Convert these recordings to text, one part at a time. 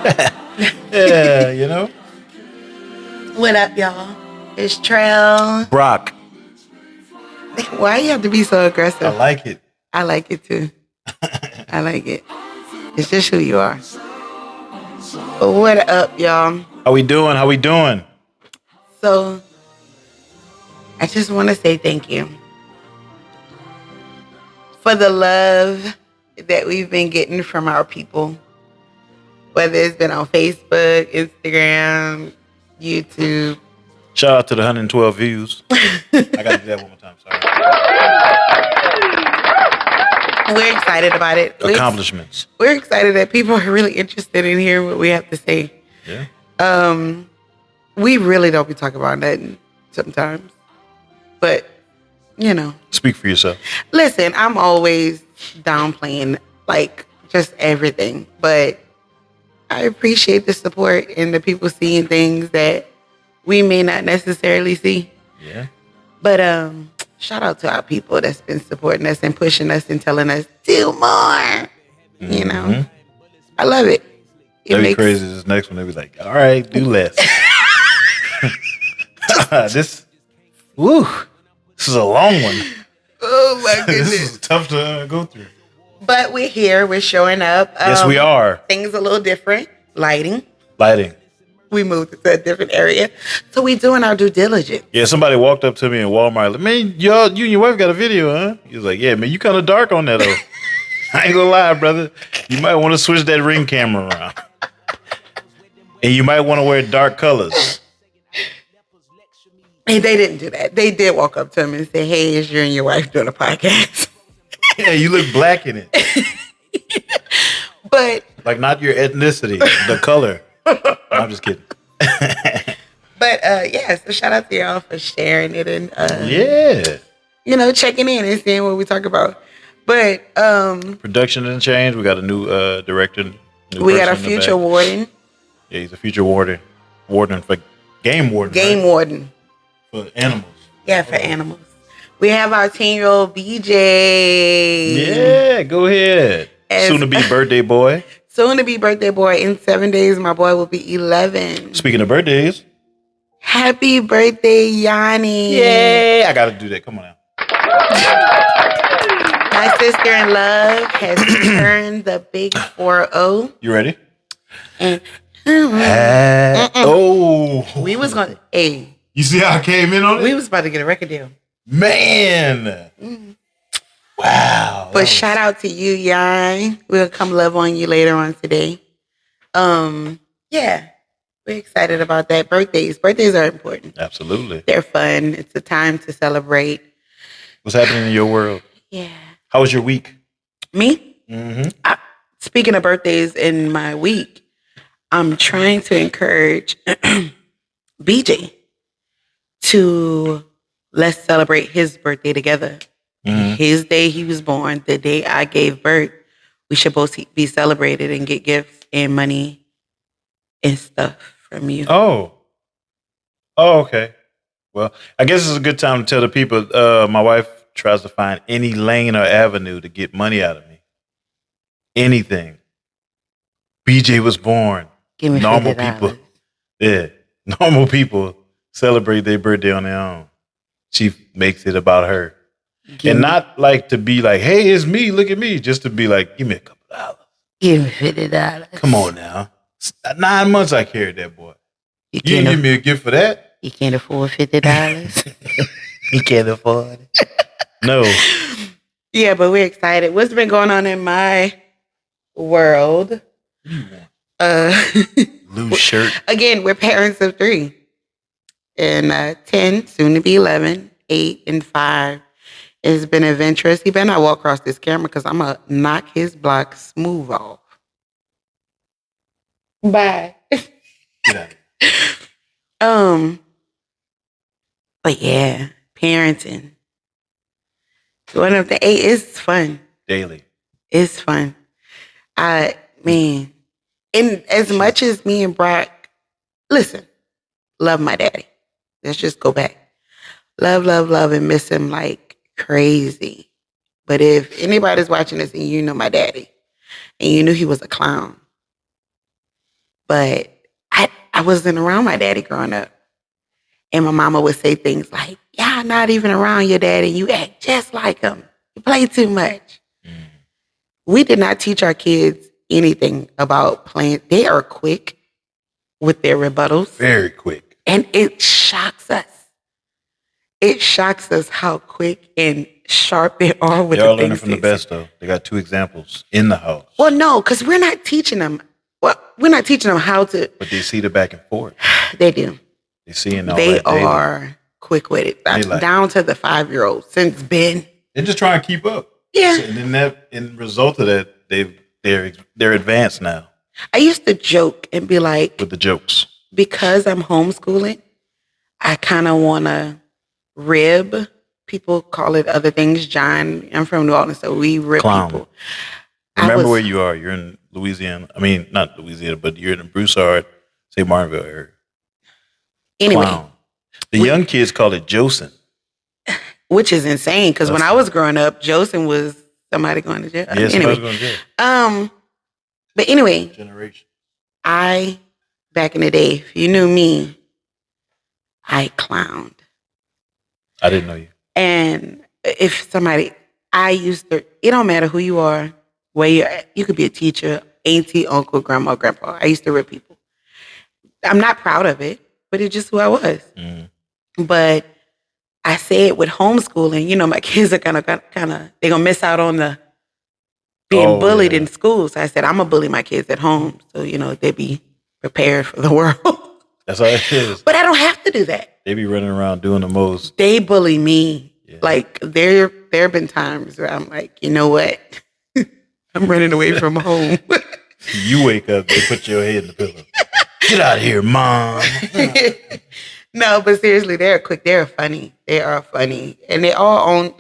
Yeah, you know. What up, y'all? It's Trail. Brock. Why you have to be so aggressive? I like it. I like it too. I like it. It's just who you are. But what up, y'all? How we doing? How we doing? So, I just want to say thank you for the love that we've been getting from our people. Whether it's been on Facebook, Instagram, YouTube. Shout out to the 112 views. I gotta do that one more time. Sorry. We're excited about it. Accomplishments. We're excited that people are really interested in hearing what we have to say. Yeah. We really don't be talking about nothing sometimes. But, you know. Speak for yourself. Listen, I'm always downplaying, like, just everything. But I appreciate the support and the people seeing things that we may not necessarily see. Yeah. But shout out to our people that's been supporting us and pushing us and telling us, do more. You know? I love it. That'd be crazy. This next one, they'd be like, all right, do less. This is a long one. Oh my goodness. This is tough to go through. But we're here. We're showing up. Yes, we are. Things a little different. Lighting. We moved to a different area. So we doing our due diligence. Yeah, somebody walked up to me in Walmart. Like, man, you and your wife got a video, huh? He was like, yeah, man, you kind of dark on that, though. I ain't gonna lie, brother. You might want to switch that ring camera around. And you might want to wear dark colors. And they didn't do that. They did walk up to me and say, hey, is you and your wife doing a podcast? Yeah, you look black in it. But like not your ethnicity, the color. No, I'm just kidding. But yeah, so shout out to y'all for sharing it and you know, checking in and seeing what we talk about. But production didn't change. We got a new director. We got a future warden. Yeah, he's a future warden for game warden. Game warden for animals. Yeah, for animals. We have our 10-year-old BJ. Yeah, go ahead. Soon to be birthday boy. Soon to be birthday boy. In 7 days, my boy will be 11. Speaking of birthdays. Happy birthday, Yanni. Yeah, I got to do that. Come on now. My sister in love has turned the big 4-0. You ready? And, we was going to, hey. You see how I came in on it? We was about to get a record deal. Man. Wow. But shout out to you, Yan. We'll come love on you later on today. Yeah. We're excited about that. Birthdays are important. Absolutely. They're fun. It's a time to celebrate. What's happening in your world? Yeah. How was your week? Me? Speaking of birthdays in my week, I'm trying to encourage BJ to let's celebrate his birthday together. His day he was born, the day I gave birth, we should both be celebrated and get gifts and money and stuff from you. Oh, okay. Well, I guess it's a good time to tell the people, my wife tries to find any lane or avenue to get money out of me. Anything. BJ was born. Give me normal $50. people. Yeah. Normal people celebrate their birthday on their own. She makes it about her. And not like to be like, hey, it's me, look at me. Just to be like, give me a couple dollars. Give me $50. Come on now. 9 months I carried that boy. You didn't give me a gift for that? You can't afford $50. He can't afford it. No. Yeah, but we're excited. What's been going on in my world? Loose shirt. Again, we're parents of 3. And 10, soon to be 11, 8, and 5. It's been adventurous. He better not walk across this camera because I'm going to knock his block smooth off. Bye. But yeah, parenting. One of the 8 is fun. Daily. It's fun. And as much as me and Brock, listen, love my daddy. Let's just go back. Love, and miss him like crazy. But if anybody's watching this and you know my daddy, and you knew he was a clown, But I wasn't around my daddy growing up. And my mama would say things like, "Y'all not even around your daddy. You act just like him. You play too much." Mm. We did not teach our kids anything about playing. They are quick with their rebuttals. Very quick. And it shocks us. It shocks us how quick and sharp they are with They're all the learning things from the they best, though. They got 2 examples in the house. Well, no, because we're not teaching them. Well, we're not teaching them how to. But they see the back and forth. They do. They seeing all They that daily. are quick with it. They like down to the 5-year-old since Ben. They're just trying to keep up. Yeah. So, and then that, in result of that, they're advanced now I used to joke and be like, with the jokes. because I'm homeschooling, I kind of want to rib. People call it other things. John, I'm from New Orleans, so we rib Clown. people. Remember where you are. You're in Louisiana. I mean, not Louisiana, but you're in Broussard, St. Martinville area. Anyway, Clown. The young kids call it Josin. which is insane because when I was growing up, Joseph was somebody going to jail. Yes, Anyway, going to jail. but anyway, Generation. Back in the day, if you knew me, I clowned. I didn't know you. And if somebody, it don't matter who you are, where you're at. You could be a teacher, auntie, uncle, grandma, grandpa. I used to rip people. I'm not proud of it, but it's just who I was. Mm. But I say it with homeschooling. You know, my kids are they're gonna miss out on the being bullied in school. So I said, I'm gonna bully my kids at home, so they be prepared for the world. That's how it is. But I don't have to do that. They be running around doing the most. They bully me. Yeah. Like there have been times where I'm like, you know what? I'm running away from home. You wake up, they put your head in the pillow. Get out of here, mom. No, but seriously, they're quick. They're funny. They are funny, and they own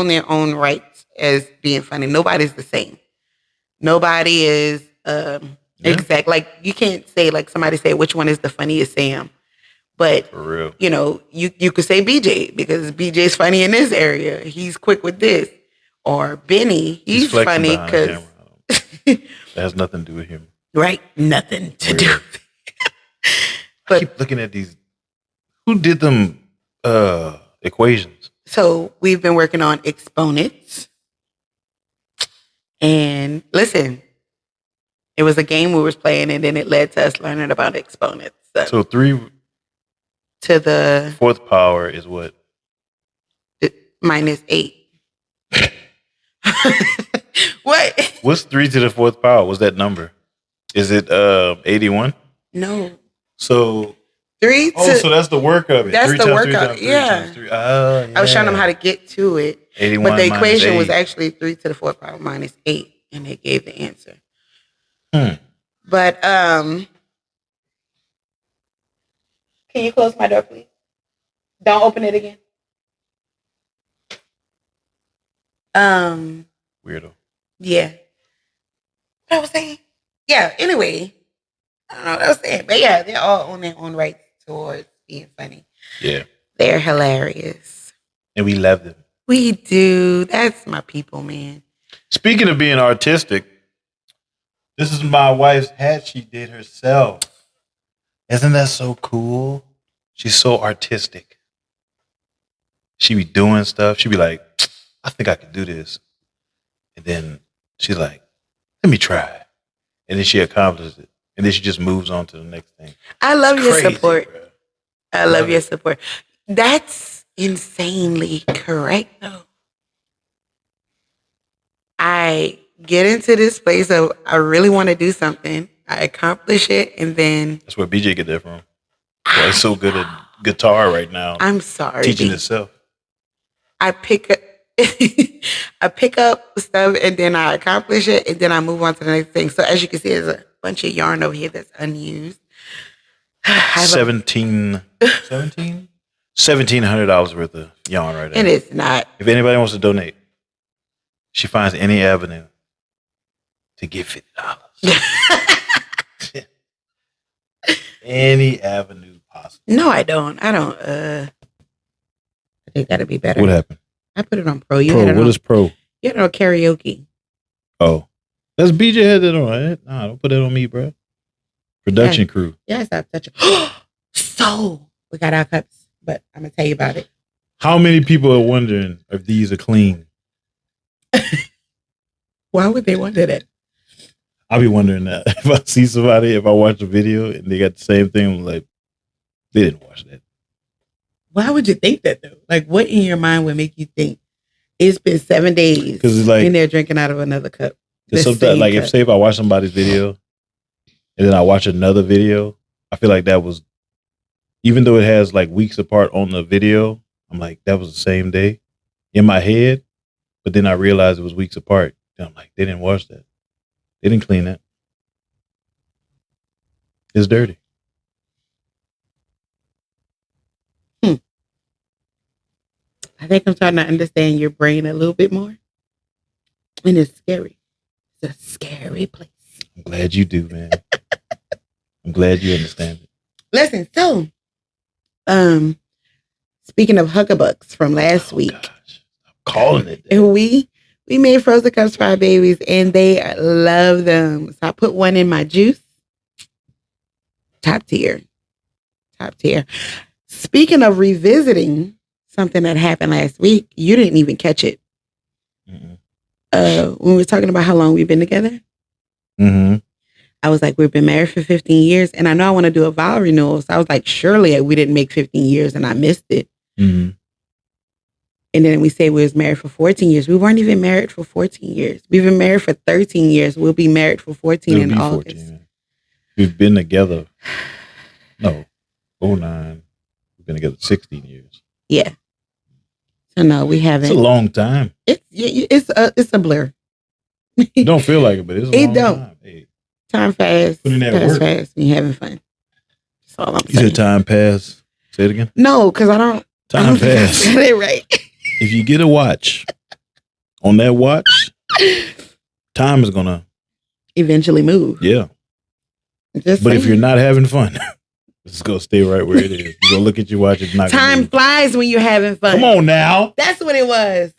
their own rights as being funny. Nobody's the same. Nobody is exact. Like you can't say like somebody say which one is the funniest Sam, but For real. you could say BJ because BJ's funny in this area. He's quick with this, or Benny. He's flexing funny behind because the camera. That has nothing to do with him. right, nothing to do. I But keep looking at these. Who did them equations? so we've been working on exponents. And listen, it was a game we was playing, and then it led to us learning about exponents. So 3 To the fourth power is what? minus 8. What? What's 3 to the 4th power? What's that number? Is it 81? No. So 3 to. so that's the work of it. That's 3 the times work 3 of times it, 3 yeah. times 3. Oh, yeah. I was showing them how to get to it. 81 But the minus equation was 8. actually 3 to the 4th power minus 8. And it gave the answer. Hmm. But can you close my door, please? Don't open it again. Weirdo. Yeah. What I was saying? Yeah, anyway. I don't know what I was saying. But yeah, they're all on their own rights towards being funny. Yeah. They're hilarious. And we love them. We do. That's my people, man. Speaking of being artistic, this is my wife's hat she did herself. Isn't that so cool? She's so artistic. She be doing stuff. She be like, I think I can do this. And then she's like, let me try. And then she accomplishes it. And then she just moves on to the next thing. I love It's your crazy, support. bro. I love your it. support. That's insanely correct, though. I get into this place of I really want to do something. I accomplish it, and then That's where BJ get that from. Well, he's so good at guitar right now. I'm sorry. Teaching himself. I pick up I pick up stuff and then I accomplish it and then I move on to the next thing. So as you can see, there's a bunch of yarn over here that's unused. I have a- $1,700 worth of yarn right there. and it's not. If anybody wants to donate, she finds any avenue to get $50. Any avenue possible. No, I don't. I don't. It got to be better. What happened? I put it on pro. You had it on. pro? You had it on karaoke. Oh, that's BJ had that on. Nah, don't put that on me, bro. Production crew. Yeah, stop touching. So we got our cups, but I'm gonna tell you about it. How many people are wondering if these are clean? Why would they wonder that? I'll be wondering that if I see somebody, if I watch a video and they got the same thing, I'm like, they didn't watch that. Why would you think that though? Like, what in your mind would make you think it's been 7 days? Because it's like, and they're drinking out of another cup. because sometimes, like, if I watch somebody's video and then I watch another video, I feel like that was, even though it has like weeks apart on the video, I'm like, that was the same day in my head. But then I realized it was weeks apart. And I'm like, they didn't wash that. They didn't clean that. It's dirty. I think I'm starting to understand your brain a little bit more. And it's scary. It's a scary place. I'm glad you do, man. I'm glad you understand it. Listen, so speaking of Huckabucks from last week. Gosh. I'm calling it. And we made frozen cups for our babies and they love them. So I put one in my juice. Top tier. Top tier. Speaking of revisiting something that happened last week, you didn't even catch it. Mm-mm. When we were talking about how long we've been together, I was like, we've been married for 15 years. And I know I want to do a vow renewal. So I was like, surely we didn't make 15 years and I missed it. Mm-hmm. And then we say we was married for 14 years. We weren't even married for 14 years. We've been married for 13 years. We'll be married for 14 in August. 14. We've been together. No, 09. We've been together 16 years. Yeah. So no, we haven't. It's a long time. It's a blur. It don't feel like it, but it's a long time. Hey. Time fast. Put in that pass work. fast. We having fun. That's all I'm You saying. said time pass. Say it again. No, because I don't. Time pass. Get it right. If you get a watch, on that watch, time is gonna eventually move. Yeah. Just but saying. if you're not having fun, it's gonna stay right where it is. You go look at your watch. It's not. Time flies when you're having fun. Come on now. That's what it was.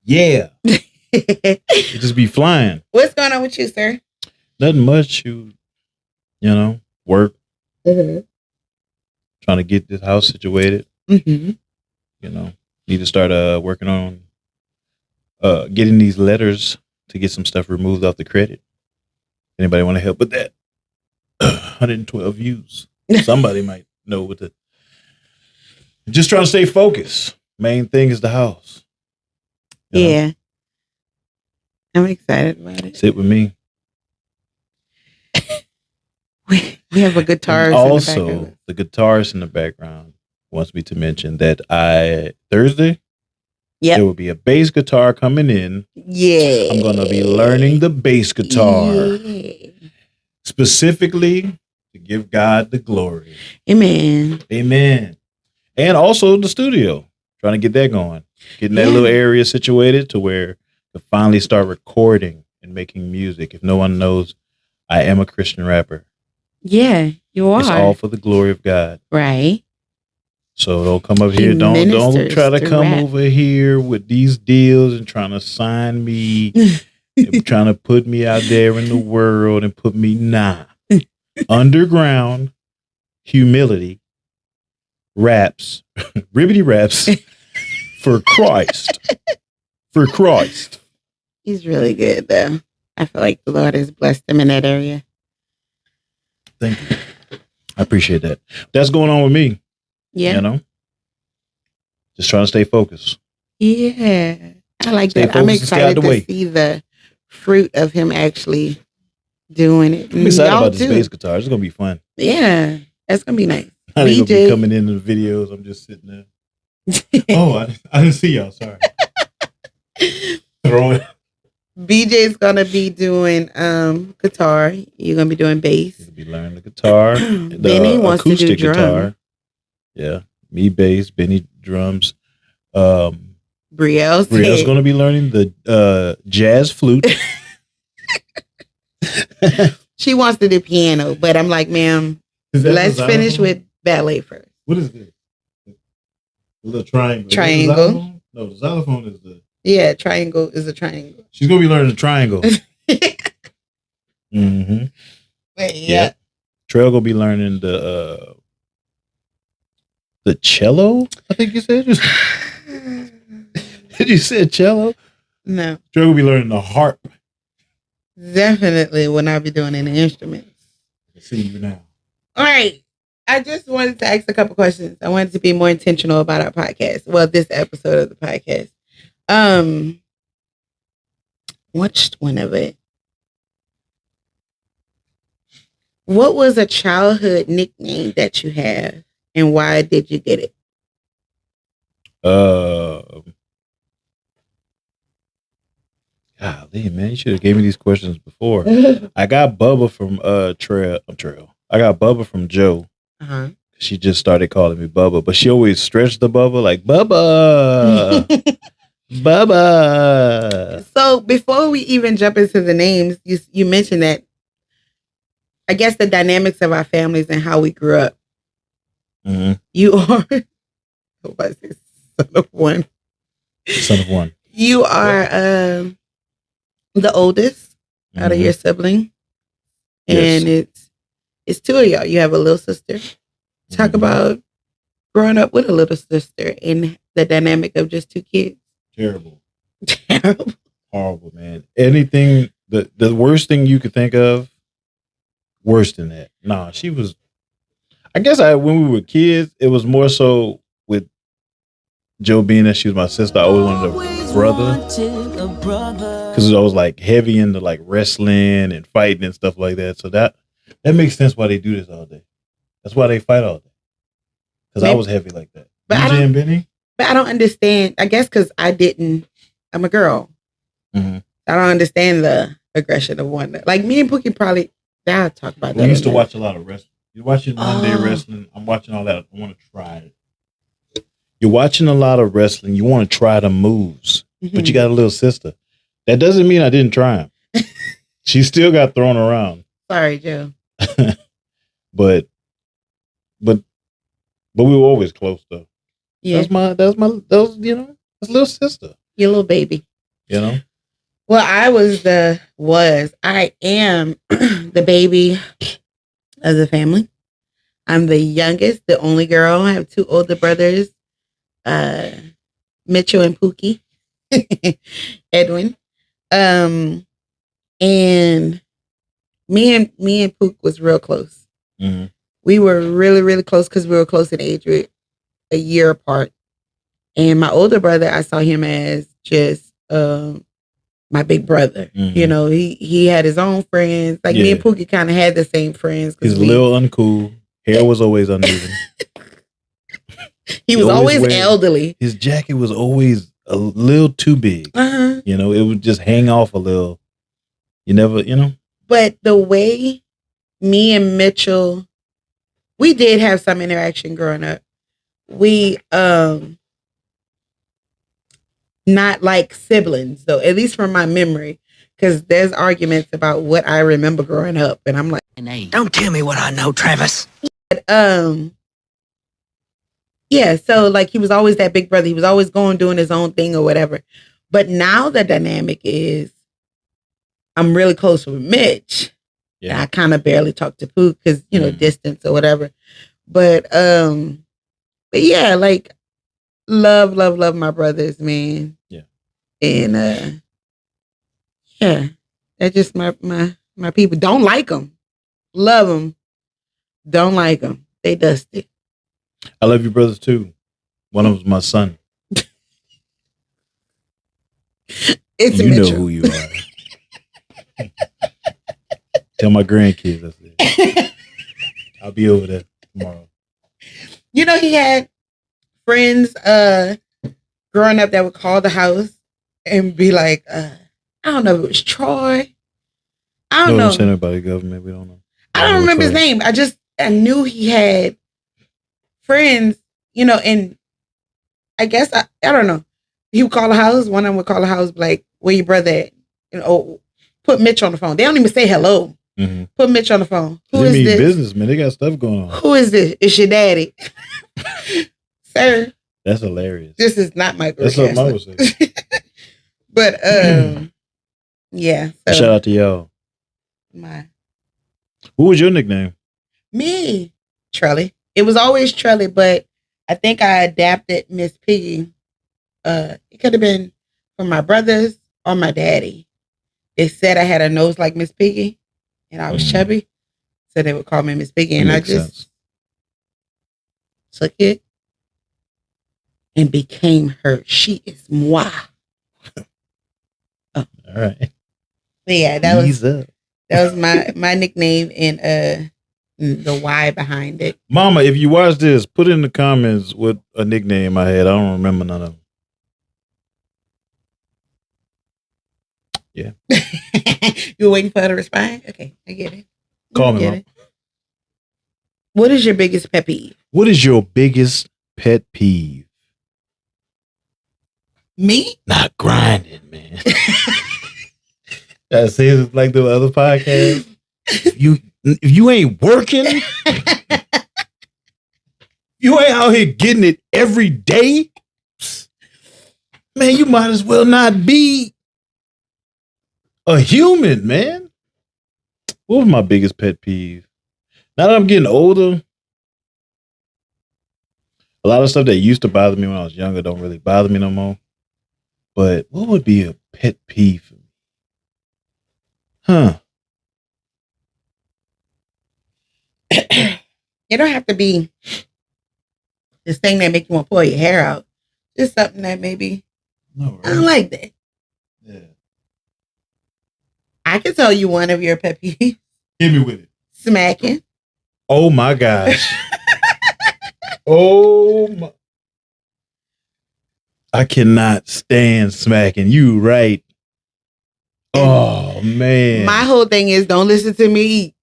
Yeah. It just be flying. What's going on with you, sir? Nothing much. You know, work. Trying to get this house situated. You know, need to start working on getting these letters to get some stuff removed off the credit. Anybody want to help with that? 112 views. Somebody might know what the. Just trying to stay focused. Main thing is the house. You know? Yeah. I'm excited about it. Sit with me. We have a guitarist. And also, the guitarist in the background wants me to mention that Thursday, there will be a bass guitar coming in. Yeah. I'm going to be learning the bass guitar. Specifically to give God the glory. Amen. Amen. And also the studio. Trying to get that going. Getting that little area situated to where to finally start recording and making music. If no one knows, I am a Christian rapper. Yeah, you are. It's all for the glory of God. Right. So don't come up here. Don't try to come over here with these deals and trying to sign me, and trying to put me out there in the world and put me underground humility raps, ribbity raps for Christ. For Christ. He's really good though. I feel like the Lord has blessed him in that area. Thank you. I appreciate that. That's going on with me. Yeah. You know? Just trying to stay focused. Yeah. I like that. I'm excited to see the fruit of him actually doing it. I'm excited about this bass guitar. It's going to be fun. Yeah. That's going to be nice. I ain't going to be coming in the videos. I'm just sitting there. Oh, I didn't see y'all. Sorry. Throw it. BJ's gonna be doing guitar. You're gonna be doing bass. You're gonna be learning the guitar. Benny wants to do drum. Guitar. Yeah, me bass. Benny drums. Brielle's gonna be learning the jazz flute. She wants to do piano, but I'm like, ma'am, let's finish with ballet first. What is this? A little triangle. Triangle. No, the xylophone is the Yeah, triangle is a triangle. She's gonna be learning the triangle. Mm-hmm. But yeah. Trail gonna be learning the cello. I think you said. Did you say cello? No. Trail gonna be learning the harp. Definitely will not be doing any instruments. Let's see you now. All right. I just wanted to ask a couple questions. I wanted to be more intentional about our podcast. Well, this episode of the podcast. Watched one of it. What was a childhood nickname that you have, and why did you get it? Golly, man, you should have gave me these questions before. I got Bubba from Trail. I got Bubba from Joe. Uh-huh. She just started calling me Bubba, but she always stretched the Bubba like Bubba. Bubba. So before we even jump into the names, you mentioned that I guess the dynamics of our families and how we grew up. Mm-hmm. You are son of one. Son of one. You are the oldest out of your sibling, and it's two of y'all. You have a little sister. Talk about growing up with a little sister and the dynamic of just two kids. Terrible. Horrible, man. Anything, the worst thing you could think of, worse than that. Nah, she was, I guess when we were kids, it was more so with Joe being that she was my sister. I always wanted a brother. Because I was like heavy into like wrestling and fighting and stuff like that. So that makes sense why they do this all day. That's why they fight all day. Because I was heavy like that. But DJ and Benny? But I don't understand. I guess because I'm a girl. Mm-hmm. I don't understand the aggression of one. Like me and Pookie probably, I'll talk about that. We used to watch a lot of wrestling. You're watching Monday wrestling. I'm watching all that. I want to try it. You're watching a lot of wrestling. You want to try the moves. Mm-hmm. But you got a little sister. That doesn't mean I didn't try him. She still got thrown around. Sorry, Joe. but we were always close though. Yeah. That's little sister. Your little baby. You know? Well, I am the baby of the family. I'm the youngest, the only girl. I have two older brothers, Mitchell and Pookie, Edwin. And me and Pook was real close. Mm-hmm. We were really, really close because we were close in age, with a year apart. And my older brother, I saw him as just my big brother. Mm-hmm. You know, he had his own friends. Like me and Pookie kind of had the same friends. He's a little uncool. Hair was always uneven. He was always elderly. His jacket was always a little too big. Uh-huh. You know, it would just hang off a little. You never, you know. But the way me and Mitchell, we did have some interaction growing up. We not like siblings though, at least from my memory, because there's arguments about what I remember growing up, and I'm like, don't tell me what I know, Travis. But, yeah, so like he was always that big brother. He was always doing his own thing or whatever. But now the dynamic is I'm really close with Mitch. Yeah. And I kind of barely talk to Pook because, distance or whatever. But yeah, like love my brothers, man. Yeah. And yeah, that's just my people. Don't like them. Love them. Don't like them. They dusty. I love your brothers too. One of them's my son. It's you Mitchell. Know who you are. Tell my grandkids I said. I'll be over there tomorrow. You know, he had friends growing up that would call the house and be like, I don't know if it was Troy. I don't know. Don't say nobody government. We don't know. I don't remember his name. I knew he had friends, and I guess I don't know. He would call the house. One of them would call the house, like, where your brother at? Put Mitch on the phone. They don't even say hello. Mm-hmm. Put Mitch on the phone. Who is this? Business, man. They got stuff going on. Who is this? It's your daddy. Sir. That's hilarious. This is not my That's what I was saying. But yeah. So Shout out to y'all. my What was your nickname? me, Trelly. It was always Trelly, but I think I adapted Miss Piggy. It could have been from my brothers or my daddy. They said I had a nose like Miss Piggy, and I was chubby, so they would call me Miss Piggy, and I Makes just sense. took it and became her. She is moi. All right. But yeah, that Ease was up. my nickname and the why behind it. Mama, if you watch this, put in the comments what a nickname I had. I don't remember none of them. Yeah. You were waiting for her to respond? Okay, I get it. Call I me, get Mom. it. What is your biggest pet peeve? What is your biggest pet peeve? Me? Not grinding, man. I say it like the other podcast. If you ain't working, you ain't out here getting it every day, man, you might as well not be a human, man. What was my biggest pet peeve? Now that I'm getting older, a lot of stuff that used to bother me when I was younger don't really bother me no more. But what would be a pet peeve for me? Huh. It don't have to be this thing that make you want to pull your hair out. Just something that maybe No, I don't like that. Yeah. I can tell you one of your pet peeves. Hit me with it. Smacking. Oh my gosh. Oh my. I cannot stand smacking. You right. Oh man. My whole thing is don't listen to me eat.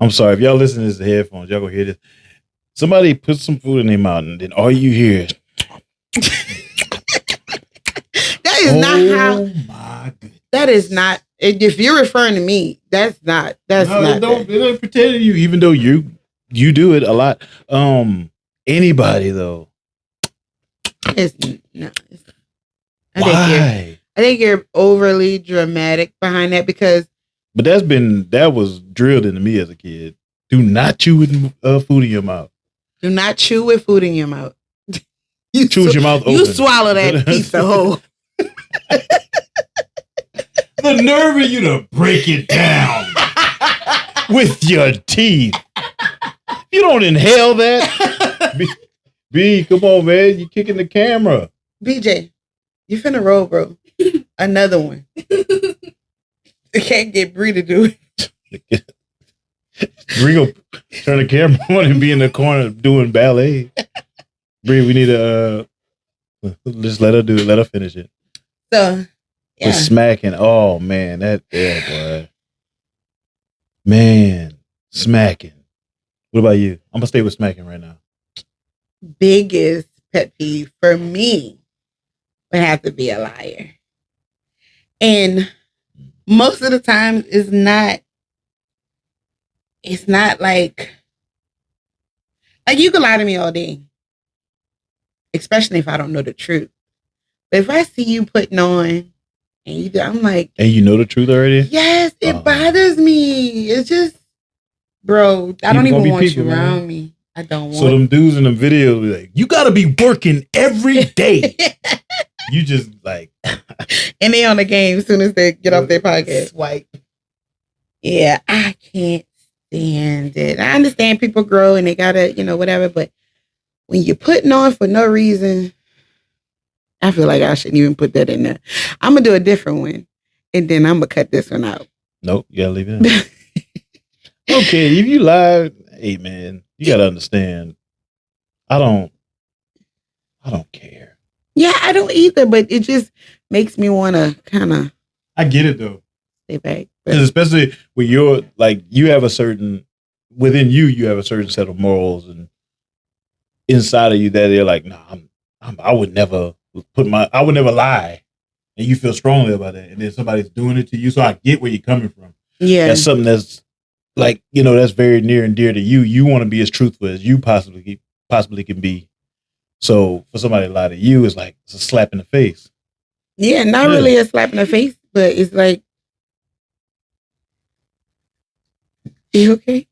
I'm sorry. If y'all listen to this headphones, y'all gonna hear this. Somebody put some food in their mouth and then all you hear is That is not how. oh my goodness. That is not. If you're referring to me, that's not. That's No, not. it don't pretend to you, even though you do it a lot. Anybody though. It's, no. It's, Why? I think you're overly dramatic behind that because But that was drilled into me as a kid. Do not chew with food in your mouth. do not chew with food in your mouth. You chew with your mouth open. You swallow that pizza whole. The nerve of you to break it down with your teeth. You don't inhale that. B, come on, man. You kicking the camera. BJ, you finna roll, bro. Another one. I can't get Bree to do it. Bree go turn the camera on and be in the corner doing ballet. Bree, we need to just let her do it. Let her finish it. So, yeah. With smacking. Oh man, boy. Man, smacking. What about you? I'm gonna stay with smacking right now. Biggest pet peeve for me would have to be a liar. And most of the time it's not like you can lie to me all day, especially if I don't know the truth. But if I see you putting on and I'm like, And you know the truth already? yes, it bothers me. It's just, bro, I don't People even gonna be want people, you man. around me. I don't want So them dudes in the videos be like, you gotta be working every day. You just like and they on the game as soon as they get off their podcast. Swipe. Yeah, I can't stand it. I understand people grow and they gotta, whatever, but when you're putting on for no reason, I feel like I shouldn't even put that in there. I'm gonna do a different one and then I'm gonna cut this one out. Nope, you gotta leave it in. Okay, if you lie, hey man, you gotta understand. I don't care. Yeah, I don't either, but it just makes me want to kind of I get it though. stay back. Because especially when you're like you have a certain within you have a certain set of morals and inside of you that they're like, nah, I would never lie. And you feel strongly about it. And then somebody's doing it to you. So I get where you're coming from. Yeah. That's something that's like, that's very near and dear to you. You want to be as truthful as you possibly can be. So for somebody to lie to you is like it's a slap in the face. Yeah, not Yeah. really a slap in the face, but it's like, you okay?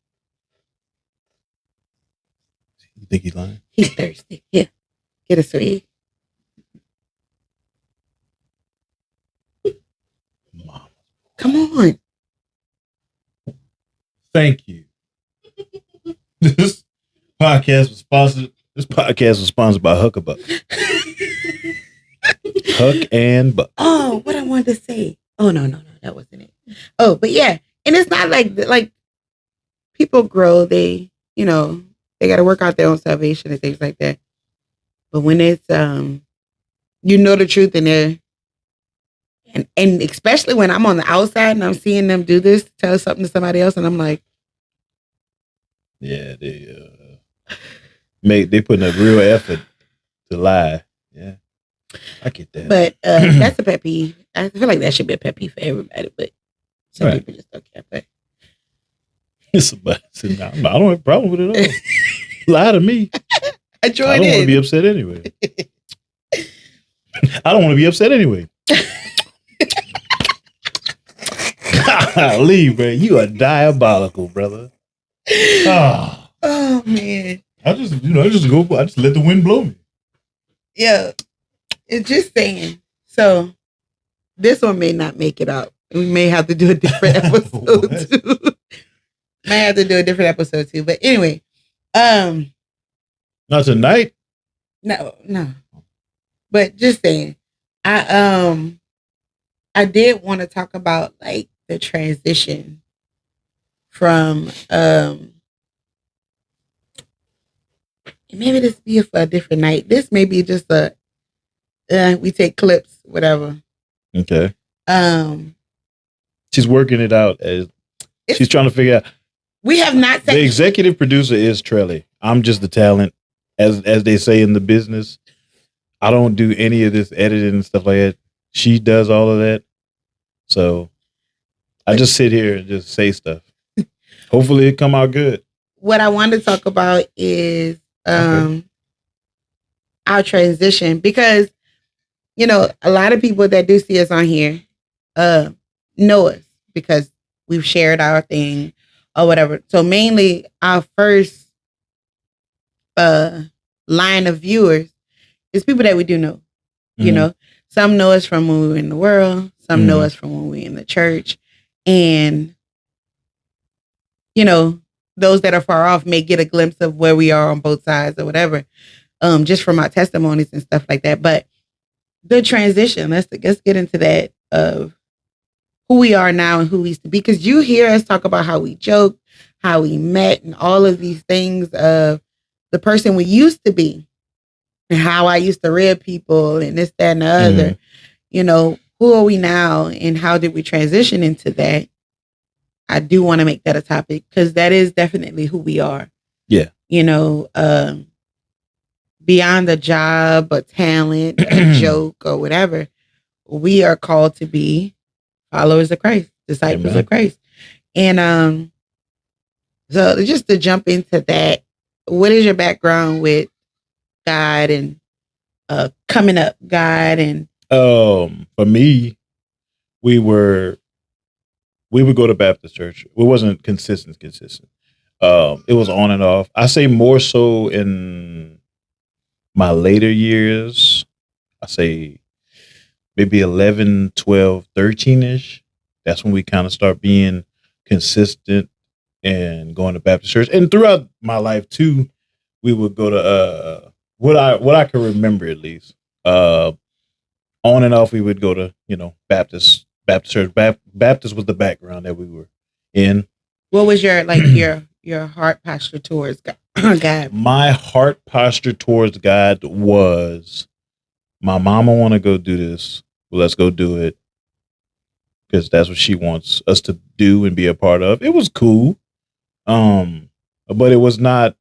You think he's lying? He's thirsty. Yeah, get a sweet. Mom. Come on. Thank you. This podcast was sponsored. This podcast was sponsored by Huckabuck. Huck and Buck. Oh, what I wanted to say. Oh no, that wasn't it. Oh, but yeah, and it's not like people grow. They they got to work out their own salvation and things like that. But when it's the truth in there, and especially when I'm on the outside and I'm seeing them do this, tell something to somebody else, and I'm like, yeah, they put in a real effort to lie. Yeah, I get that. But that's a pet peeve. I feel like that should be a pet peeve for everybody, but some Right. people just don't care. But Somebody said, "No, I don't have a problem with it at all." Lie to me. I I joined don't want to in. be upset anyway. I don't want to be upset anyway. Golly, man, you are diabolical, brother. Ah, Oh man, I just let the wind blow me. yeah. It's just saying. So this one may not make it out. We may have to do a different episode What? too. May have to do a different episode too. But anyway, Not tonight. no. But just saying, I did want to talk about like the transition from maybe this be for a different night. This may be just a we take clips, whatever. Okay. Um She's working it out as she's trying to figure out. we have not The said executive producer is Trelly. I'm just the talent, as they say in the business. I don't do any of this editing and stuff like that. She does all of that. So I just sit here and just say stuff. Hopefully it come out good. what I wanted to talk about is Okay. our transition because a lot of people that do see us on here know us because we've shared our thing or whatever. So mainly our first line of viewers is people that we do know. You Mhm. know, some know us from when we were in the world, some know Mhm. us from when we were in the church, and those that are far off may get a glimpse of where we are on both sides or whatever, just from our testimonies and stuff like that. But the transition, let's get into that of who we are now and who we used to be, because you hear us talk about how we joke, how we met, and all of these things of the person we used to be, and how I used to rib people and this, that, and the other. Who are we now and how did we transition into that? I do want to make that a topic because that is definitely who we are. Yeah. Beyond a job, a talent, a joke, or whatever, we are called to be followers of Christ, disciples Amen. of Christ. And so just to jump into that, what is your background with God and coming up God and For me, we would go to Baptist church. It wasn't consistent. It was on and off. I say more so in my later years. I say maybe 11, 12, 13-ish. That's when we kind of start being consistent and going to Baptist church. And throughout my life too, we would go to what I can remember at least. On and off, we would go to Baptist church. Baptist was the background that we were in. what was your your heart posture towards God? God. My heart posture towards God was, my mama want to go do this. Well, let's go do it because that's what she wants us to do and be a part of. It was cool, but it was not.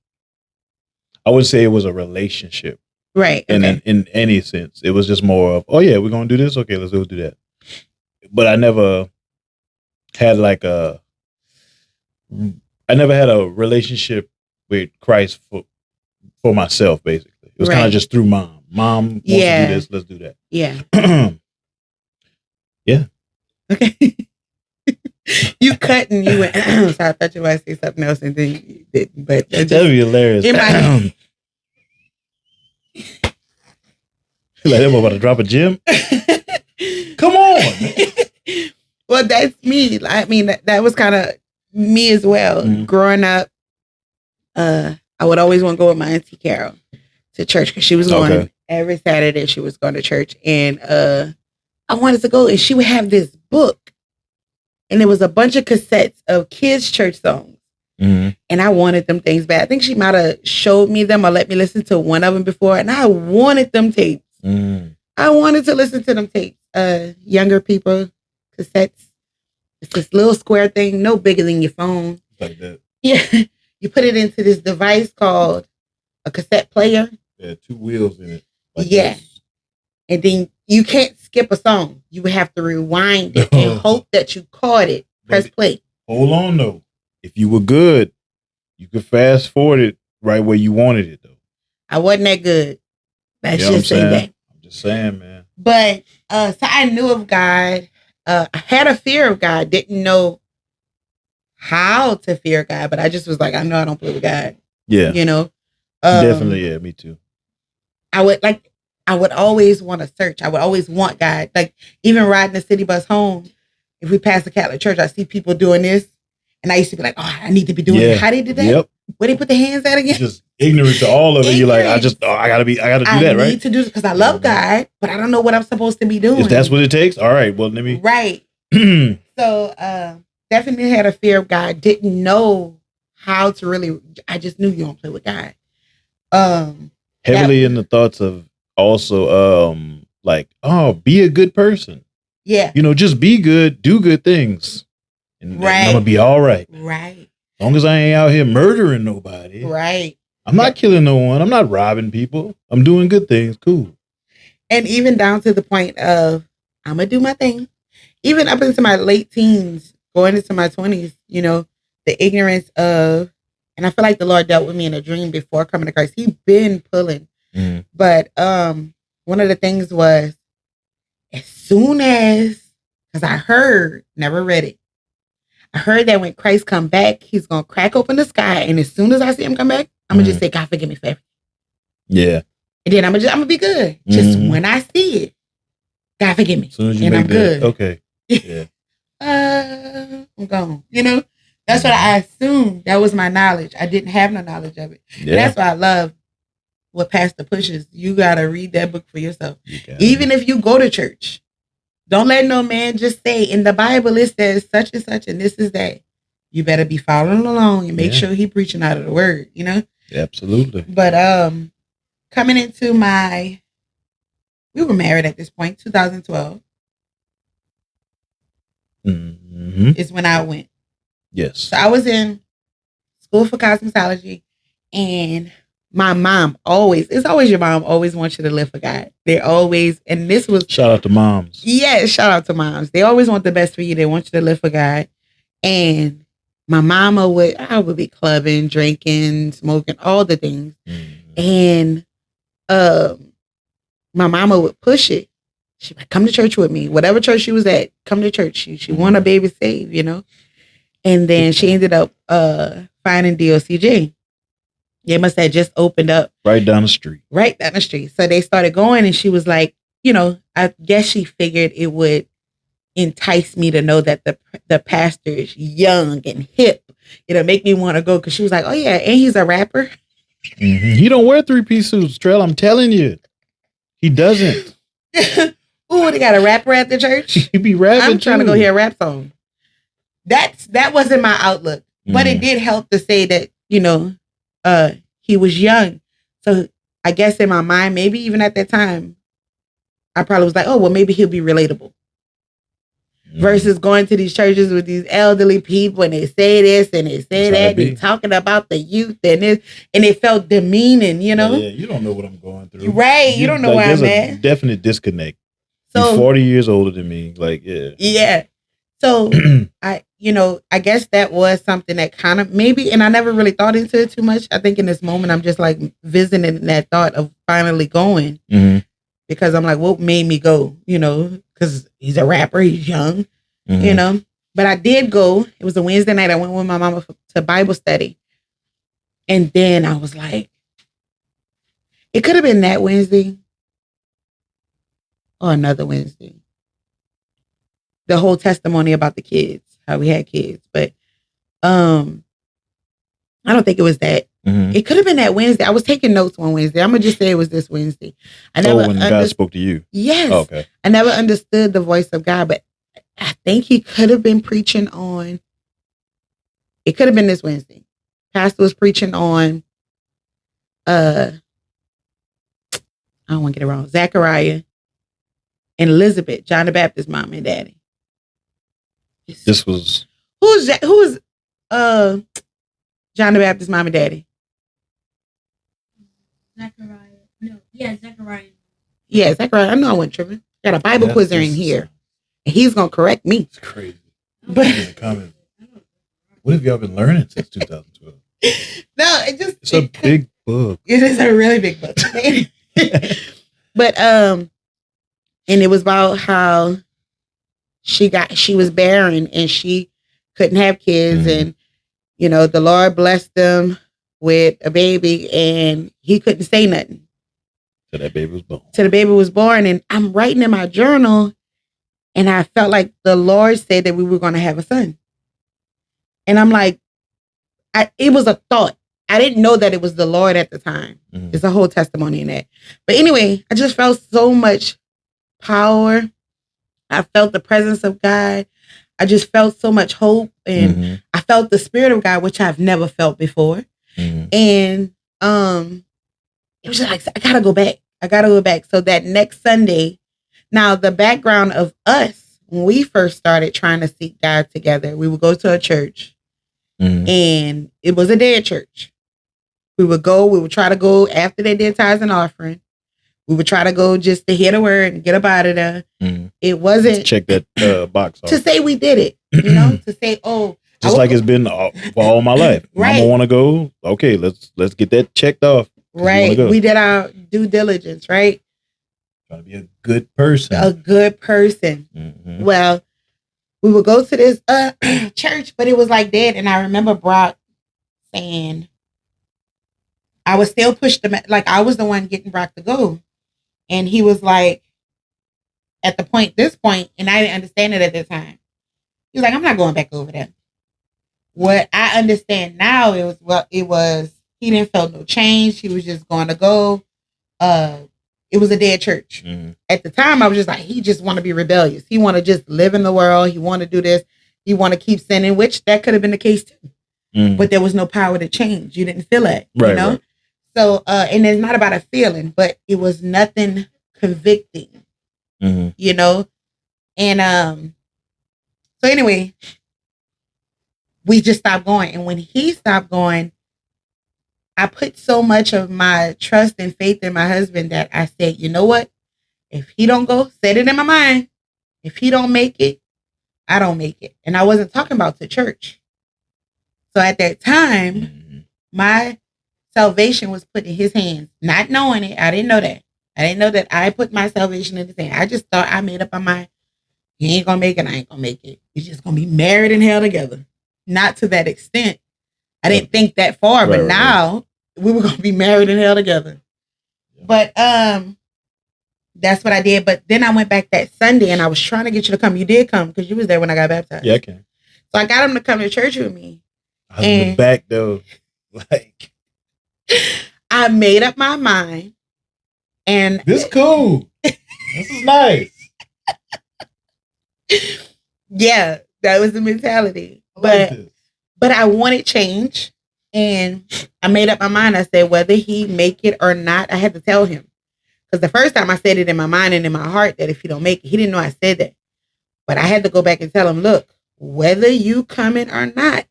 I would say it was a relationship. Right. And Okay. in any sense, it was just more of, oh yeah, we're gonna do this. Okay, let's go do that. But I never had I never had a relationship with Christ for myself. Basically, it was kind Right. of just through mom. Mom wants to Yeah. do this. Let's do Yeah. that. Yeah. Okay. You cut and you went. So I thought you might say something else, and then you didn't. But That'd be hilarious. in my- Like them about to drop a gem. Come on. Well, that's me. I mean, that was kind of me as well. Mhm. Growing up, I would always want to go with my auntie Carol to church because she was going Okay. every Saturday. She was going to church, and I wanted to go, and she would have this book, and there was a bunch of cassettes of kids' church songs. Mhm. And I wanted them things bad. I think she might have showed me them or let me listen to one of them before, and I wanted them tapes. Mm. I wanted to listen to them tapes. Younger people, cassettes. It's this little square thing, no bigger than your phone. Like that. Yeah. You put it into this device called a cassette player, Yeah, 2 wheels in it. Yeah. this. and then you can't skip a song. You would have to rewind it and hope that you caught it. Press play. Hold on though. If you were good, you could fast forward it right where you wanted it though. I wasn't that good. Let's You know what just say I'm that. saying? I'm just saying, man. But so I knew of God. I had a fear of God. Didn't know how to fear God, but I just was like, I know I don't play with God. Yeah. You know, Definitely, yeah, me too. I would always want to search. I would always want God. Like even riding the city bus home, if we pass a Catholic church, I see people doing this, and I used to be like, oh, I need to be doing Yeah. it. How they did that? Yep. Where they put the hands at again? Just ignorant to all of it. You're like, I Ignorant. gotta do I that, need right? to do this because I love God, but I don't know what I'm supposed to be doing. If that's what it takes, all right. Well, let me. Right. So definitely had a fear of God. Didn't know how to really. I just knew you don't play with God. Heavily in the thoughts of also, like, oh, be a good person. Yeah. You know, just be good, do good things, and Right. I'm gonna be all right. Right. As long as I ain't out here murdering nobody, Right. I'm not killing no one. I'm not robbing people. I'm doing good things. Cool. And even down to the point of I'm gonna do my thing. Even up into my late teens, going into my 20s, you know, the ignorance of, and I feel like the Lord dealt with me in a dream before coming to Christ. He been pulling. Mhm. But one of the things was as soon as, because I heard, never read it. I heard that when Christ come back, he's gonna crack open the sky, and as soon as I see him come back, I'm gonna just say, God forgive me for everything. Yeah. And then I'm gonna be good. Just Mhm. when I see it, God forgive me. As soon as you And make I'm that, good. okay. Yeah. I'm gone. You know, that's what I assumed. That was my knowledge. I didn't have no knowledge of it. And Yeah. that's why I love what Pastor pushes. You gotta read that book for yourself. You got it. Even if you go to church, don't let no man just say in the Bible it says such and such and this is that. You better be following along and make Yeah. sure he preaching out of the word, you know? Absolutely. But coming into we were married at this point, 2012 Hmm. is when I went. Yes. So I was in school for cosmetology, and my mom it's always your mom always wants you to live for God. They always, and this was, Shout out to moms. yeah, shout out to moms. They always want the best for you. They want you to live for God. And my mama I would be clubbing, drinking, smoking, all the things. Mhm. And my mama would push it. She'd like, come to church with me. Whatever church she was at, come to church. She want her baby saved, you know? And then she ended up finding DOCJ. They must have just opened up Right down the street. right down the street. So they started going, and she was like, you know, I guess she figured it would entice me to know that the pastor is young and hip. It'll make me want to go, because she was like, oh yeah, and he's a rapper. Mhm. He don't wear 3-piece suits, Trell. I'm telling you. He doesn't. Ooh, they got a rapper at the church. He be rapping. I'm trying to go too. hear a rap song. That wasn't my outlook, but it Mhm. did help to say that, you know, he was young. So I guess in my mind, maybe even at that time, I probably was like, oh, well, maybe he'll be relatable. Mhm. Versus going to these churches with these elderly people, and they say this and they say That's how that, it be. and they talking about the youth and this, and it felt demeaning, you know? Yeah, you don't know what I'm going through. Right, you don't know where there's I'm a at. definite disconnect. So You're 40 years older than me. Like, yeah. yeah. So I guess that was something that kind of maybe, and I never really thought into it too much. I think in this moment, I'm just like visiting that thought of finally going, Mhm. because I'm like, what made me go? You know, because he's a rapper, he's young, Mhm. you know. But I did go. It was a Wednesday night. I went with my mama to Bible study. And then I was like, it could have been that Wednesday or another Wednesday. The whole testimony about the kids, how we had kids. But I don't think it was that. Mhm. It could have been that Wednesday. I was taking notes one Wednesday. I'm gonna just say it was this Wednesday. I never when God spoke to you. Yes. Oh, okay. I never understood the voice of God, but I think he could have been preaching on. It could have been this Wednesday. Pastor was preaching on. I don't want to get it wrong. Zachariah and Elizabeth, John the Baptist, mom and daddy. This was Who's John the Baptist, mom and daddy? Zachariah. No, yeah, Zachariah. Yeah, Zachariah. I know I went tripping. Got a Bible That's quizzer in just- here. And he's gonna correct me. It's crazy. But In the comments. What have y'all been learning since 2012? no, it just It's a big book. It is a really big book. But and it was about how she was barren and she couldn't have kids, Mhm. and you know, the Lord blessed them with a baby and he couldn't say nothing. So that baby was born. So the baby was born, and I'm writing in my journal, and I felt like the Lord said that we were gonna have a son. And I'm like, it was a thought. I didn't know that it was the Lord at the time. Mhm. There's a whole testimony in that. But anyway, I just felt so much power. I felt the presence of God. I just felt so much hope. And Mhm. I felt the spirit of God, which I've never felt before. Mhm. And it was just like, I gotta go back. I gotta go back. So that next Sunday, now the background of us, when we first started trying to seek God together, we would go to a church, Mhm. and it was a dead church. We would try to go after they did tithes and offering. We would try to go just to hear the word and get up out of there. Mhm. It wasn't Check that box off. to say we did it, you know, to say, oh, Just like it's been for all my life. Right. Mama want to go. Okay, let's get that checked off. 'Cause you wanna right. go. We did our due diligence, right? Trying to be a good person. A good person. Mhm. Well, we would go to this church, but it was like dead. And I remember Brock saying, I was still pushed them, like I was the one getting Brock to go. And he was like, at this point, and I didn't understand it at the time. He was like, I'm not going back over there. What I understand now, it was he didn't feel no change. He was just going to go. It was a dead church. Mhm. At the time, I was just like, he just want to be rebellious. He want to just live in the world. He want to do this. He want to keep sinning, which that could have been the case too. Mhm. But there was no power to change. You didn't feel it, you Right, know? right. So, and it's not about a feeling, but it was nothing convicting, Mhm. you know? And so anyway, we just stopped going. And when he stopped going, I put so much of my trust and faith in my husband that I said, you know what? If he don't go, set it in my mind. If he don't make it, I don't make it. And I wasn't talking about the church. So at that time, Mhm. my salvation was put in his hands, not knowing it. I didn't know that. I didn't know that I put my salvation in his hands. I just thought I made up my mind. He ain't gonna make it. I ain't gonna make it. We're just gonna be married in hell together. Not to that extent. I didn't think that far, but Right, right, now we were gonna be married in hell together. Yeah. But that's what I did. But then I went back that Sunday and I was trying to get you to come. You did come because you was there when I got baptized. Yeah, I can. So I got him to come to church with me. I was in the And- back though. Like, I made up my mind. And this cool. This is nice. yeah, that was the mentality. I like But this. but I wanted change. And I made up my mind. I said, whether he make it or not, I had to tell him. Because the first time I said it in my mind and in my heart that if he don't make it, he didn't know I said that. But I had to go back and tell him, look, whether you coming or not,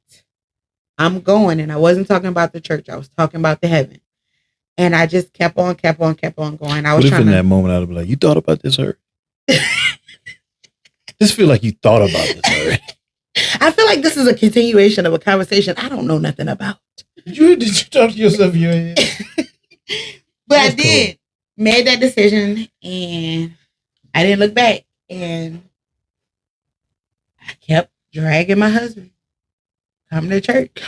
I'm going. And I wasn't talking about the church. I was talking about the heaven. And I just kept on going. I What was if trying in to. that moment I'd be like, you thought about this already? Just feel like you thought about this already. I feel like this is a continuation of a conversation I don't know nothing about. Did you talk to yourself in your head? But I That's did. Made that decision and I didn't look back. And I kept dragging my husband. Come to church.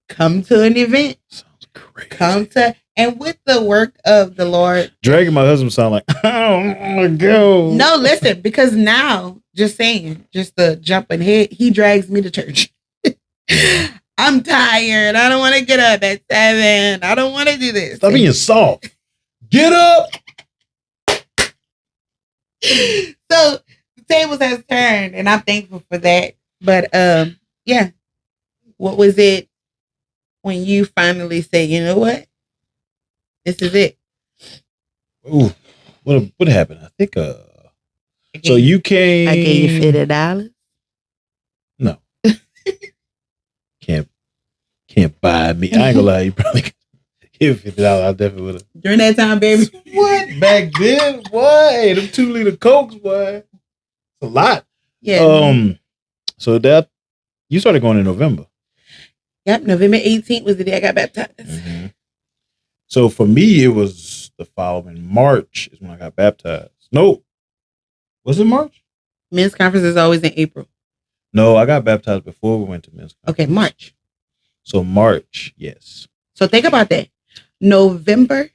Come to an event. Sounds crazy. Come to, and with the work of the Lord. Dragging my husband sound like, I don't want to go. No, listen, because now, just saying, just the jumping ahead, he drags me to church. I'm tired. I don't want to get up at 7. I don't want to do this. Stop being soft. Get up. So the tables has turned, and I'm thankful for that. But yeah, what was it when you finally say, you know what, this is it? Ooh, what happened? I think so you came. I gave you $50. No, can't buy me. I ain't gonna lie, you probably could give $50. I definitely would have. During that time, baby. What back then? Boy, them 2-liter Cokes, boy, it's a lot. Yeah. So that you started going in November. Yep. November 18th was the day I got baptized. Mm-hmm. So for me, it was the following March is when I got baptized. No, was it March? Men's conference is always in April. No, I got baptized before we went to men's conference. Okay, March. So March, yes. So think about that. November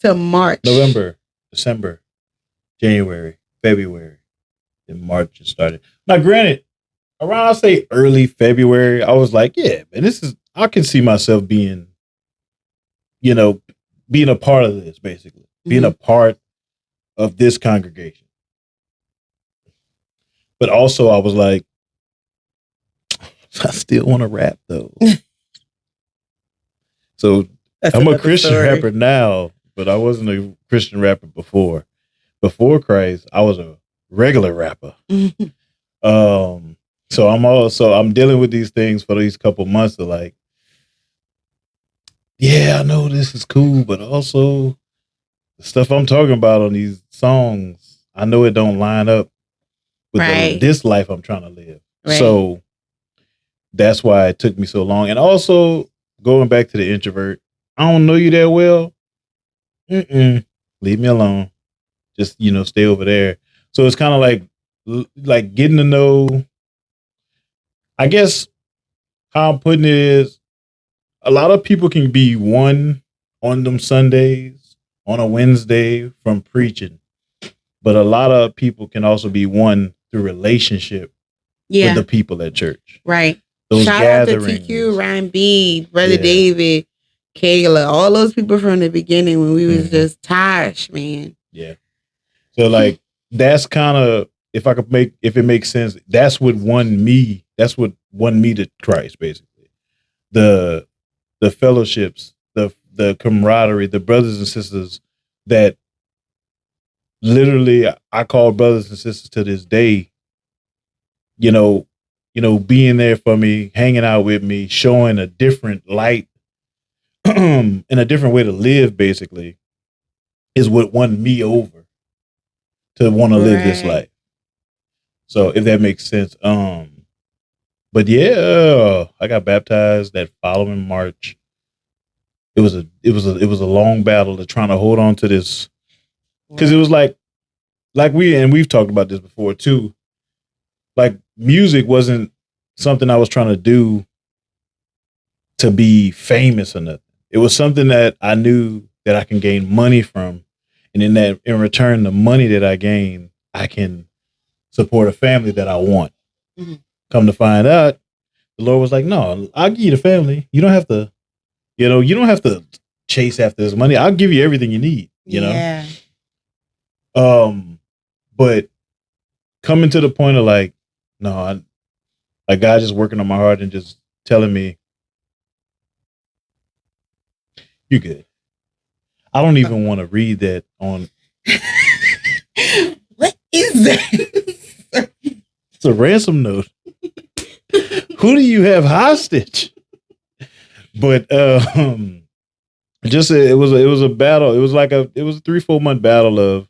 to March. November, December, January, February, then March it started. Now, granted, around I say early February, I was like, yeah, man, I can see myself being, being a part of this, basically, being a part of this congregation. But also, I was like, I still want to rap though. So I'm a Christian rapper now, but I wasn't a Christian rapper before. Before Christ, I was a regular rapper. So I'm dealing with these things for these couple months of like, yeah, I know this is cool, but also the stuff I'm talking about on these songs, I know it don't line up with this life I'm trying to live. Right. So that's why it took me so long. And also going back to the introvert, I don't know you that well. Leave me alone. Just, stay over there. So it's kind of like getting to know, I guess how I'm putting it is a lot of people can be one on them Sundays, on a Wednesday from preaching, but a lot of people can also be one through relationship with the people at church. Right. Those Shout gatherings. out to TQ, Ryan B, Brother David, Kayla, all those people from the beginning when we was just Tosh, man. Yeah. So like that's kind of if it makes sense, that's what won me. That's what won me to Christ, basically. The fellowships, the camaraderie, the brothers and sisters that literally I call brothers and sisters to this day. Being there for me, hanging out with me, showing a different light and a different way to live, basically, is what won me over to want to live this life. So if that makes sense. But yeah, I got baptized that following March. It was a long battle to trying to hold on to this. Because it was like we've talked about this before too. Like music wasn't something I was trying to do to be famous or nothing. It was something that I knew that I can gain money from. And in return, the money that I gain, I can support a family that I want. Mm-hmm. Come to find out, the Lord was like, no, I'll give you the family. You don't have to, you don't have to chase after this money. I'll give you everything you need, you know? But coming to the point of like, no, God just working on my heart and just telling me, you're good. I don't even want to read that on. What is that? It's a ransom note. Who do you have hostage? But just it was a battle. It was a 3-4 month battle of,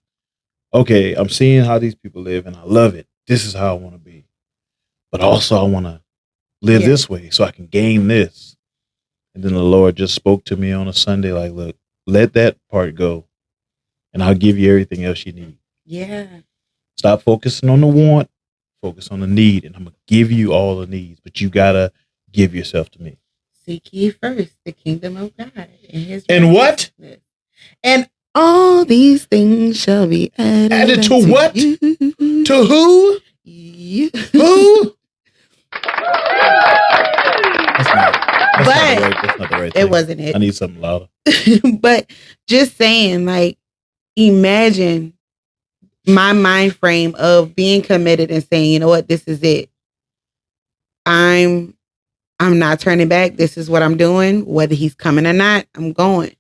okay, I'm seeing how these people live and I love it. This is how I want to be. But also I want to live this way so I can gain this. And then the Lord just spoke to me on a Sunday like, look, let that part go and I'll give you everything else you need. Yeah. Stop focusing on the want, focus on the need, and I'm gonna give you all the needs, but you gotta give yourself to me. Seek ye first the kingdom of God and his And what? righteousness. And all these things shall be added, Added to unto what? you. To who? You. Who? But That's not the right thing. it wasn't it. I need something louder. But just saying, like, imagine my mind frame of being committed and saying, you know what, this is it. I'm not turning back. This is what I'm doing. Whether he's coming or not, I'm going.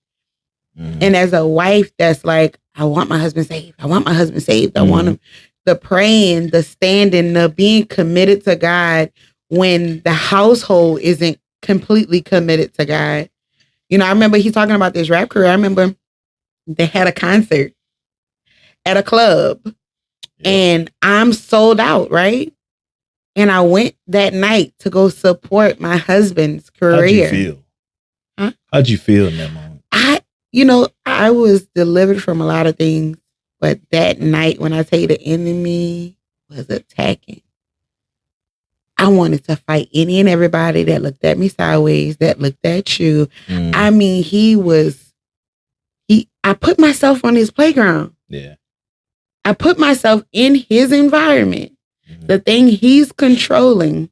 Mhm. And as a wife, that's like, I want my husband saved. I want my husband saved. I want him. The praying, the standing, the being committed to God when the household isn't completely committed to God. You know, I remember he talking about this rap career. I remember they had a concert at a club and I'm sold out, right? And I went that night to go support my husband's career. How'd you feel? Huh? How'd you feel in that moment? I was delivered from a lot of things, but that night when I tell you the enemy was attacking, I wanted to fight any and everybody that looked at me sideways, that looked at you. Mm. I mean, I put myself on his playground. Yeah. I put myself in his environment, the thing he's controlling.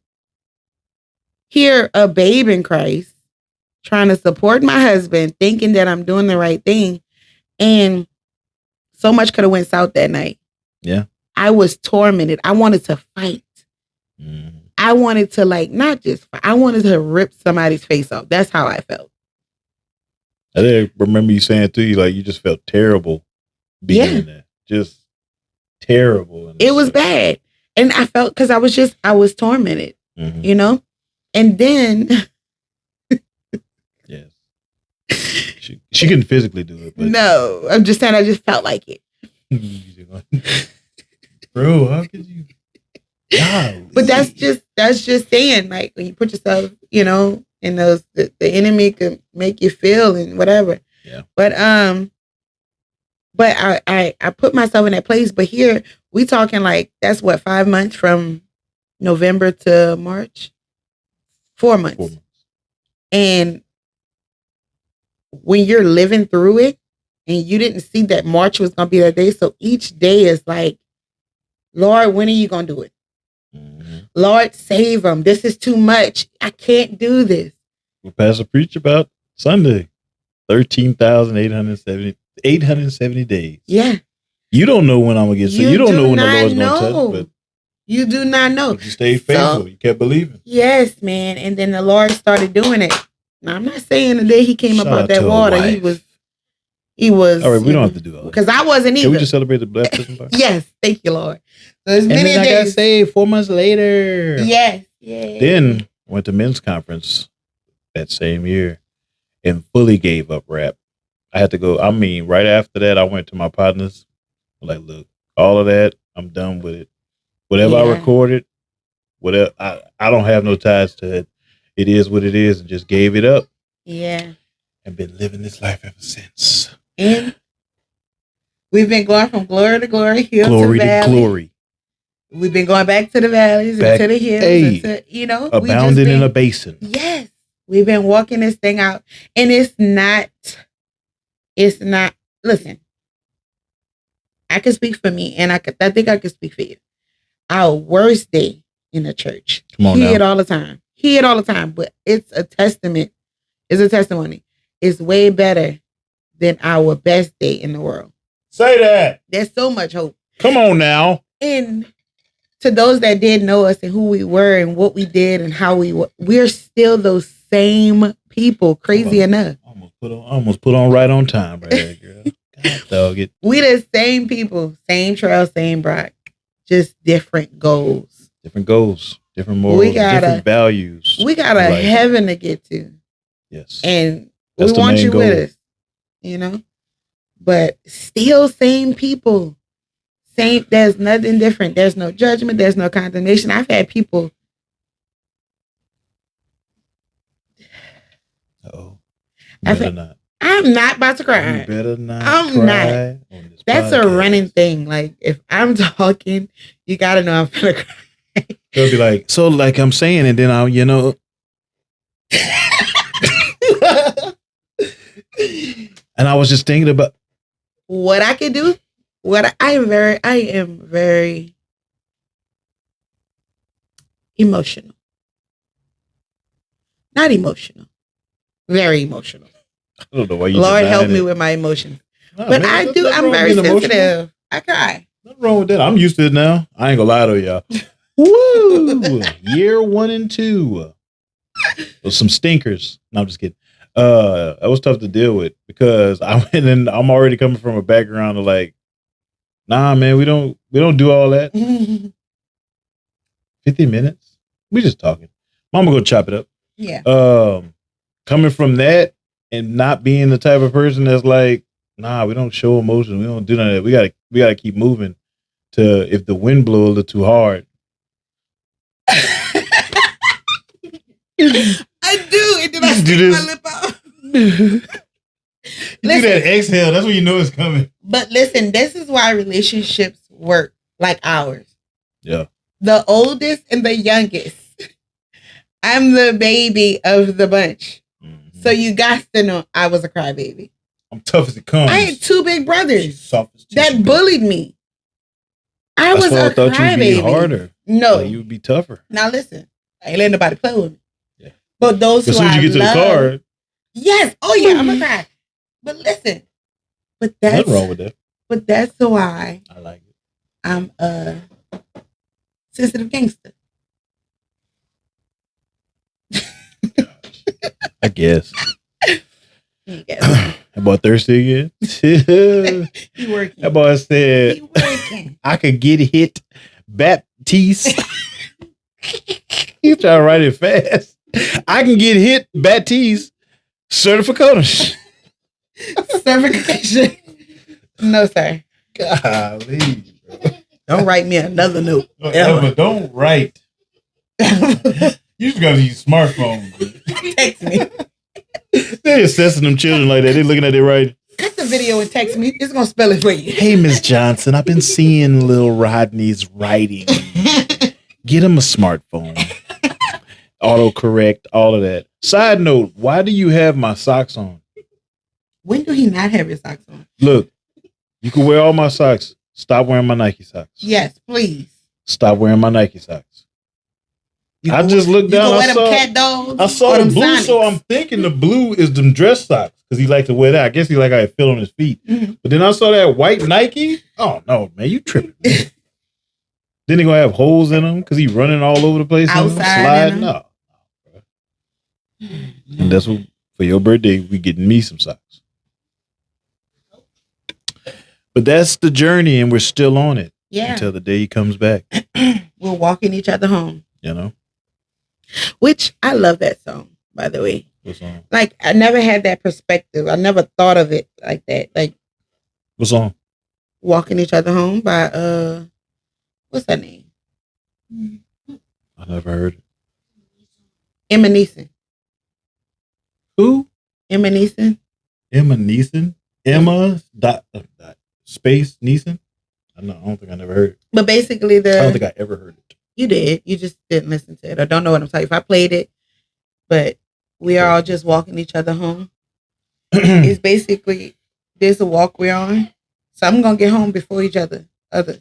Here, a babe in Christ, trying to support my husband, thinking that I'm doing the right thing. And so much could have went south that night. Yeah. I was tormented. I wanted to fight. Mm. I wanted to not just fight. I wanted to rip somebody's face off. That's how I felt. I remember you saying to you, like, you just felt terrible being in there. Just terrible. It was bad. And I felt, because I was tormented, Mhm. you know? And then Yes. She couldn't physically do it, but no, I'm just saying I just felt like it. Bro, how could you? Golly. But that's just saying, like, when you put yourself, in those, the enemy can make you feel and whatever. Yeah. But I put myself in that place. But here we talking like, that's what, 5 months from November to March? 4 months. 4 months. And when you're living through it and you didn't see that March was going to be that day. So each day is like, Lord, when are you going to do it? Mm-hmm. Lord, save them. This is too much. I can't do this. We'll pass a preach about Sunday. 13,870 days. Yeah. You don't know when I'm going to get sick. You don't know when the Lord's going to touch, but you do not know. you stayed faithful. You kept believing. Yes, man. And then the Lord started doing it. Now, I'm not saying the day he came Shout up out out that to a water, wife. he was. All right, we don't have to do all that. Because I wasn't either. Can we just celebrate the baptism part? Yes, thank you, Lord. So as And many then I got days. saved 4 months later. Yes. Yeah. Then went to men's conference that same year and fully gave up rap. I had to go. I mean, right after that, I went to my partners. I'm like, look, all of that, I'm done with it. Whatever I Yeah. recorded, whatever I don't have no ties to it. It is what it is, and just gave it up. Yeah. And been living this life ever since. And we've been going from glory to glory, hill Glory to to valley. glory. We've been going back to the valleys Back- and to the hills. hey, And to, we just Abounding in been- a basin. Yes. We've been walking this thing out. And it's not, listen, I can speak for me and I think I can speak for you. Our worst day in the church. Come on Hear now. it all the time. Hear it all the time. But it's a testament. It's a testimony. It's way better than our best day in the world. Say that. There's so much hope. Come on now. And to those that did know us and who we were and what we did and how we're still those same people. Crazy enough. Almost put on right on time right there, girl. God, dog it. We the same people, same trail, same Brock, just different goals. Different goals, different morals, different values. We got a Right. heaven to get to. Yes. And That's we the want main you goal. with us, but still same people. Same, there's nothing different. There's no judgment. There's no condemnation. I've had people. Uh-oh. I've Better had- not. I'm not about to You cry. better not I'm cry not. on this That's a podcast. running thing. Like if I'm talking, you gotta know I'm gonna cry. They'll be like, so like I'm saying, and then I'll, and I was just thinking about, What I can do, I am very emotional. Not emotional. Very emotional. I don't know why you Lord help denying me it. with my emotions. Nah, But man, I there's do. nothing I'm wrong with very being emotional. sensitive. I cry. Nothing wrong with that. I'm used to it now. I ain't gonna lie to y'all. Woo! Year 1 and 2. Those some stinkers. No, I'm just kidding. That was tough to deal with because I went and I'm already coming from a background of like, nah, man, we don't do all that. 50 minutes. We just talking. Mama go chop it up. Yeah. Coming from that and not being the type of person that's like, nah, we don't show emotion. We don't do none of that. We gotta keep moving to if the wind blow a little too hard. I do. And then I You stick do my this. lip out. You do Listen. that exhale, that's when you know it's coming. But listen, this is why relationships work like ours. Yeah. The oldest and the youngest. I'm the baby of the bunch. Mhm. So you got to know I was a crybaby. I'm tough as it comes. I had two big brothers Soft as tissue that paper. bullied me. I That's was why a I thought you'd be crybaby. harder. No. Like, you would be tougher. Now listen, I ain't letting nobody play with me. Yeah. But those As who soon as I you get to love, the car, yes. Oh yeah, I'm a cry. But listen, nothing wrong with that. But that's why I like it. I'm a sensitive gangster. I guess. Yes. That boy thirsty again. He working. That boy said, He working. I could get hit Baptiste. He's trying to write it fast. I can get hit Baptiste certification. Certification. No, sir. Golly, bro. Don't write me another note. Ever don't write. You just gotta use smartphone. Text me. They're assessing them children like that. They looking at it right. Cut the video and text me. It's gonna spell it for you. Hey, Miss Johnson, I've been seeing little Rodney's writing. Get him a smartphone. Autocorrect, all of that. Side note, why do you have my socks on? When do he not have his socks on? Look, you can wear all my socks. Stop wearing my Nike socks. Yes, please. Stop wearing my Nike socks. I just looked down. You can wear them cat dogs. I saw or the them blue, so Sonics. I'm thinking the blue is them dress socks because he like to wear that. I guess he like how it feel on his feet. Mhm. But then I saw that white Nike. Oh no, man, you tripping? Man. Then he gonna have holes in them because he running all over the place. in 'em, Outside in sliding 'em. up. And that's what for your birthday we getting me some socks. But that's the journey, and we're still on it Yeah. until the day he comes back. We're walking each other home. You know Which I love that song, by the way. what song? Like I never had that perspective. I never thought of it like that. Like What song? walking each other home by what's her name? I never heard it. Emma Neeson. Who? Emma Neeson. Emma Neeson. Emma space Neeson. I don't think I never heard it. But basically I don't think the I ever heard it. you did. You just didn't listen to it or don't know what I'm talking. If I played it, but we are all just walking each other home. It's basically there's a walk we're on. So I'm gonna get home before others.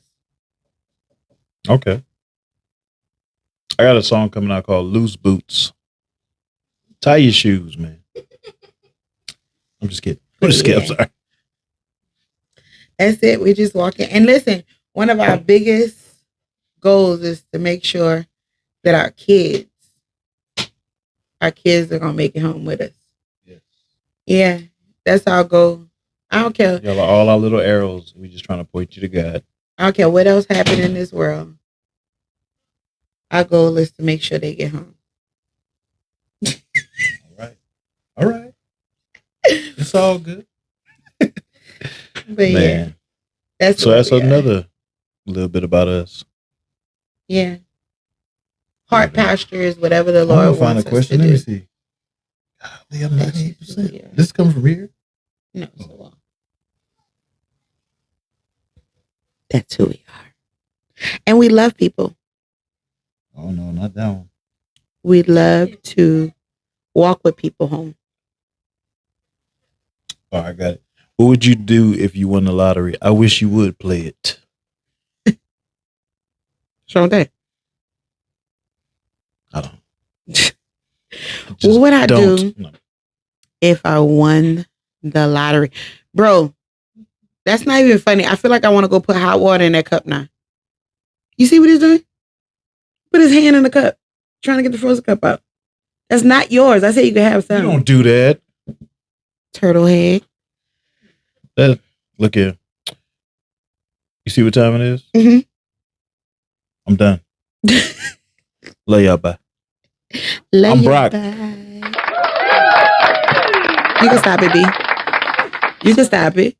Okay. I got a song coming out called Loose Boots. Tie your shoes, man. I'm just kidding. I'm just kidding. I'm sorry. That's it. We're just walking. And listen, one of our biggest goals is to make sure that our kids are gonna make it home with us. Yes. Yeah, that's our goal. I don't care. Y'all are all our little arrows. We just trying to point you to God. I don't care what else happened in this world. Our goal is to make sure they get home. All right. All right. It's all good. But yeah, Man. that's So what that's we are. another little bit about us. Yeah. Heart Okay. posture is whatever the I'm Lord gonna find a wants us question. to Let me do. see. Golly, I'm 98%. Yeah. This comes from here. No, it's the wall. That's who we are. And we love people. Oh no, not that one. We love to walk with people home. Oh, I got it. What would you do if you won the lottery? I wish you would play it. Strong day. I don't. What would I do No. if I won the lottery? Bro, that's not even funny. I feel like I want to go put hot water in that cup now. You see what he's doing? Put his hand in the cup, trying to get the frozen cup out. That's not yours. I said you could have You some. don't do that. Turtle head. Look here. You see what time it is? Mhm. I'm done. Love y'all. Bye. Love I'm you, Brock. bye. You can stop it, B. You can stop it.